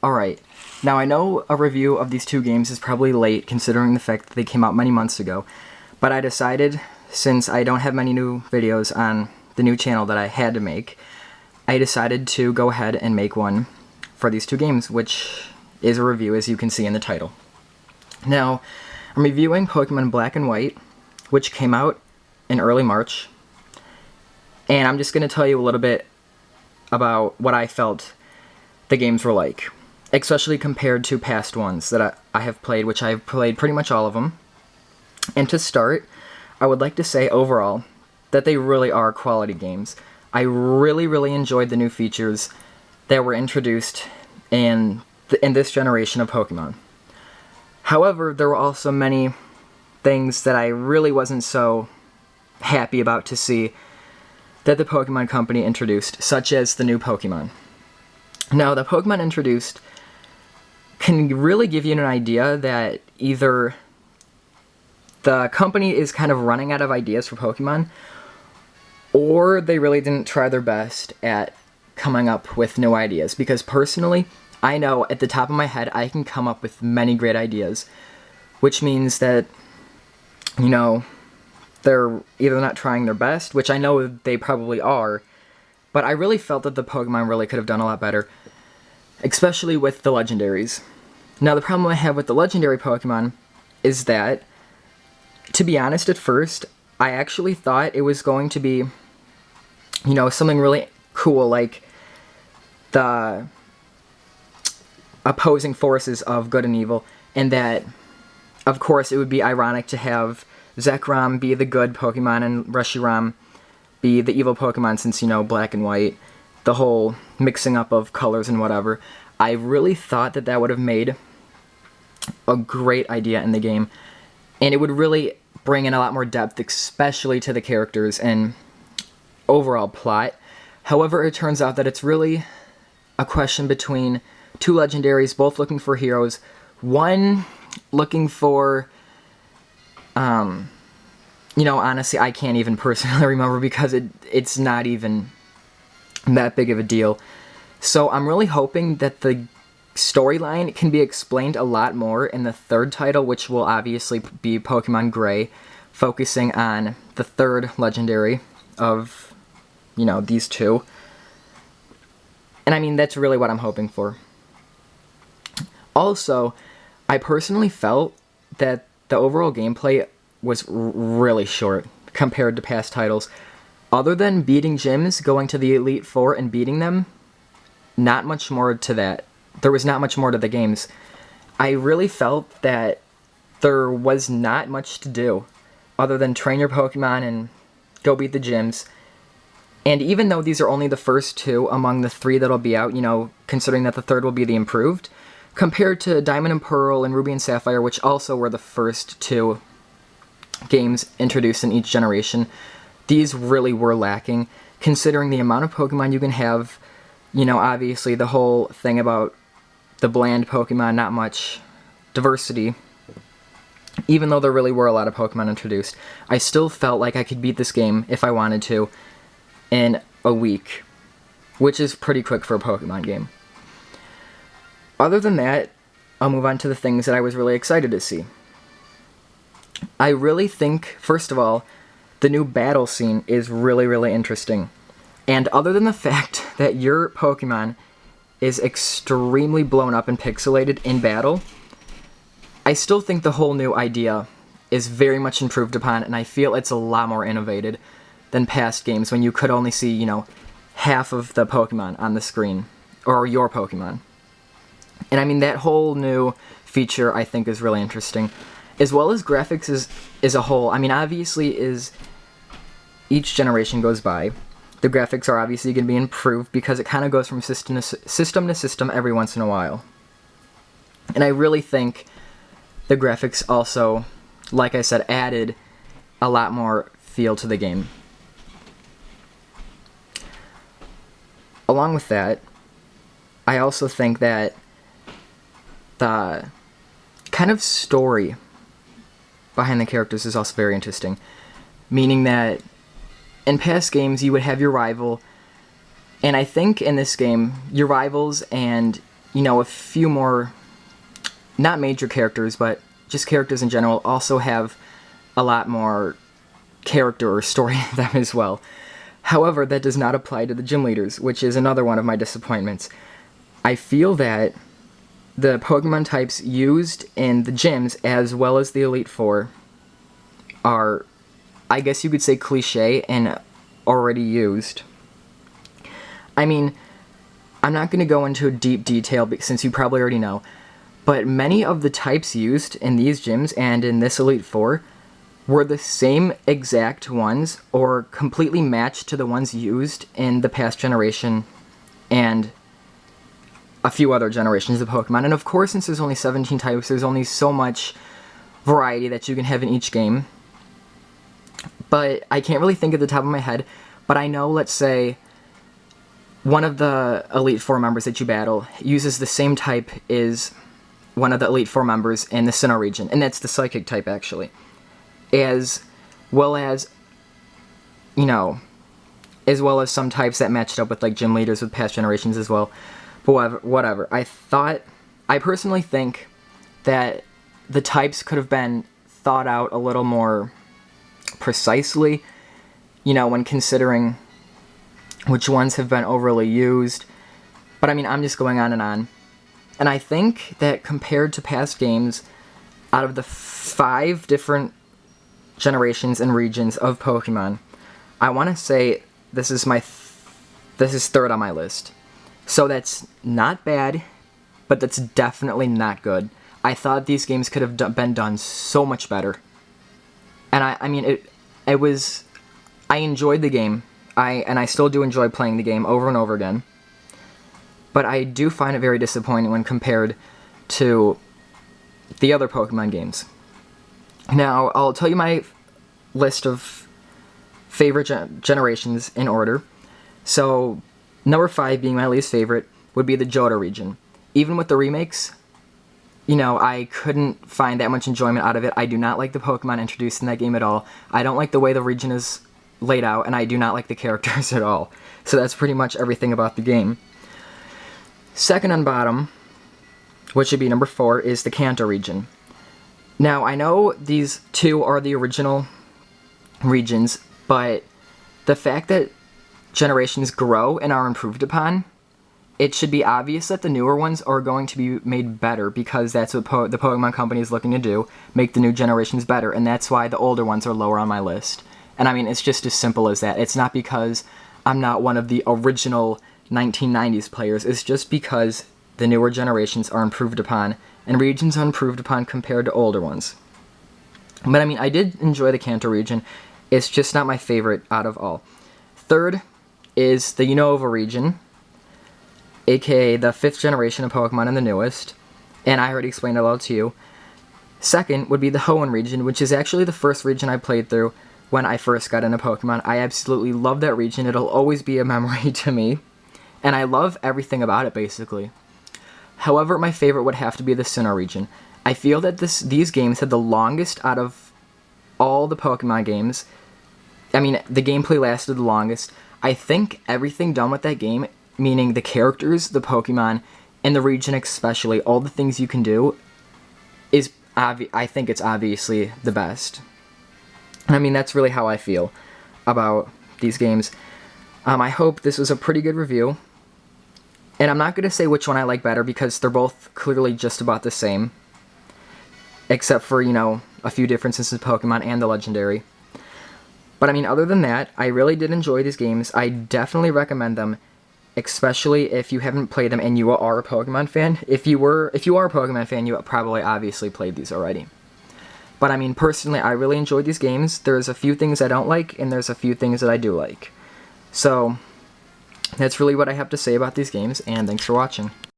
Alright, now I know a review of these two games is probably late considering the fact that they came out many months ago, but I decided, since I don't have many new videos on the new channel that I had to make, I decided to go ahead and make one for these two games, which is a review as you can see in the title. Now, I'm reviewing Pokemon Black and White, which came out in early March, and I'm just going to tell you a little bit about what I felt the games were like, especially compared to past ones that I have played, which I have played pretty much all of them. And to start, I would like to say overall that they really are quality games. I really enjoyed the new features that were introduced in this generation of Pokemon. However, there were also many things that I really wasn't so happy about to see that the Pokemon Company introduced, such as the new Pokemon. Now, the Pokemon introduced can really give you an idea that either the company is kind of running out of ideas for Pokemon, or they really didn't try their best at coming up with new ideas. Because personally, I know at the top of my head I can come up with many great ideas, which means that, you know, they're either not trying their best, which I know they probably are, but I really felt that the Pokemon really could have done a lot better, especially with the legendaries. Now, the problem I have with the legendary Pokemon is that, to be honest, at first, I actually thought it was going to be, you know, something really cool, like the opposing forces of good and evil, and that, of course, it would be ironic to have Zekrom be the good Pokemon and Reshiram be the evil Pokemon, since, you know, Black and White, the whole mixing up of colors and whatever. I really thought that that would have made a great idea in the game, and it would really bring in a lot more depth, especially to the characters and overall plot. However, it turns out that it's really a question between two legendaries, both looking for heroes, one looking for, you know, honestly, I can't even personally remember because it's not even that big of a deal. So I'm really hoping that the storyline can be explained a lot more in the third title, which will obviously be Pokemon Gray, focusing on the third legendary of, you know, these two. And I mean, that's really what I'm hoping for. Also, I personally felt that the overall gameplay was really short compared to past titles. Other than beating gyms, going to the Elite Four and beating them, not much more to that. There was not much more to the games. I really felt that there was not much to do other than train your Pokemon and go beat the gyms. And even though these are only the first two among the three that'll be out, you know, considering that the third will be the improved, compared to Diamond and Pearl and Ruby and Sapphire, which also were the first two games introduced in each generation, these really were lacking, considering the amount of Pokemon you can have. You know, obviously the whole thing about the bland Pokemon, not much diversity. Even though there really were a lot of Pokemon introduced, I still felt like I could beat this game, if I wanted to, in a week, which is pretty quick for a Pokemon game. Other than that, I'll move on to the things that I was really excited to see. I really think, first of all, the new battle scene is really interesting. And other than the fact that your Pokemon is extremely blown up and pixelated in battle, I still think the whole new idea is very much improved upon, and I feel it's a lot more innovated than past games when you could only see, you know, half of the Pokemon on the screen, or your Pokemon. And I mean, that whole new feature I think is really interesting, as well as graphics as a whole. I mean, obviously, as each generation goes by, the graphics are obviously going to be improved because it kind of goes from system to system every once in a while. And I really think the graphics also, like I said, added a lot more feel to the game. Along with that, I also think that the kind of story behind the characters is also very interesting. Meaning that in past games you would have your rival, and I think in this game your rivals and you know, a few more, not major characters, but just characters in general also have a lot more character or story in them as well. However, that does not apply to the gym leaders, which is another one of my disappointments. I feel that the Pokemon types used in the gyms, as well as the Elite Four, are, I guess you could say, cliche and already used. I mean, I'm not going to go into deep detail since you probably already know, but many of the types used in these gyms and in this Elite Four were the same exact ones or completely matched to the ones used in the past generation and a few other generations of Pokemon. And of course, since there's only 17 types, there's only so much variety that you can have in each game. But I can't really think at the top of my head, but I know, let's say, one of the Elite Four members that you battle uses the same type as one of the Elite Four members in the Sinnoh region, and that's the Psychic type, actually. As well as, you know, as well as some types that matched up with, like, gym leaders with past generations as well. But whatever. I personally think that the types could have been thought out a little more precisely, you know, when considering which ones have been overly used. But I mean, I'm just going on. And I think that compared to past games, out of the 5 different generations and regions of Pokemon, I want to say this is third on my list. So that's not bad, but that's definitely not good. I thought these games could have been done so much better. And I mean, I enjoyed the game. I still do enjoy playing the game over and over again. But I do find it very disappointing when compared to the other Pokemon games. Now, I'll tell you my list of favorite generations in order. So, number 5 being my least favorite would be the Johto region. Even with the remakes, you know, I couldn't find that much enjoyment out of it. I do not like the Pokemon introduced in that game at all. I don't like the way the region is laid out, and I do not like the characters at all. So that's pretty much everything about the game. Second on bottom, which would be number 4, is the Kanto region. Now, I know these two are the original regions, but the fact that generations grow and are improved upon, it should be obvious that the newer ones are going to be made better, because that's what the Pokemon Company is looking to do, make the new generations better, and that's why the older ones are lower on my list. And I mean, it's just as simple as that. It's not because I'm not one of the original 1990s players, it's just because the newer generations are improved upon, and regions are improved upon compared to older ones. But I mean, I did enjoy the Kanto region, it's just not my favorite out of all. Third is the Unova region, aka the 5th generation of Pokemon and the newest, and I already explained it all to you. Second would be the Hoenn region, which is actually the first region I played through when I first got into Pokemon. I absolutely love that region, it'll always be a memory to me, and I love everything about it, basically. However, my favorite would have to be the Sinnoh region. I feel that these games had the longest out of all the Pokemon games. I mean, the gameplay lasted the longest. I think everything done with that game, meaning the characters, the Pokemon, and the region especially, all the things you can do, is I think it's obviously the best. I mean, that's really how I feel about these games. I hope this was a pretty good review. And I'm not going to say which one I like better, because they're both clearly just about the same. Except for, you know, a few differences in Pokemon and the Legendary. But I mean, other than that, I really did enjoy these games. I definitely recommend them, especially if you haven't played them and you are a Pokemon fan. If you are a Pokemon fan, you probably obviously played these already. But I mean, personally, I really enjoyed these games. There's a few things I don't like, and there's a few things that I do like. So, that's really what I have to say about these games, and thanks for watching.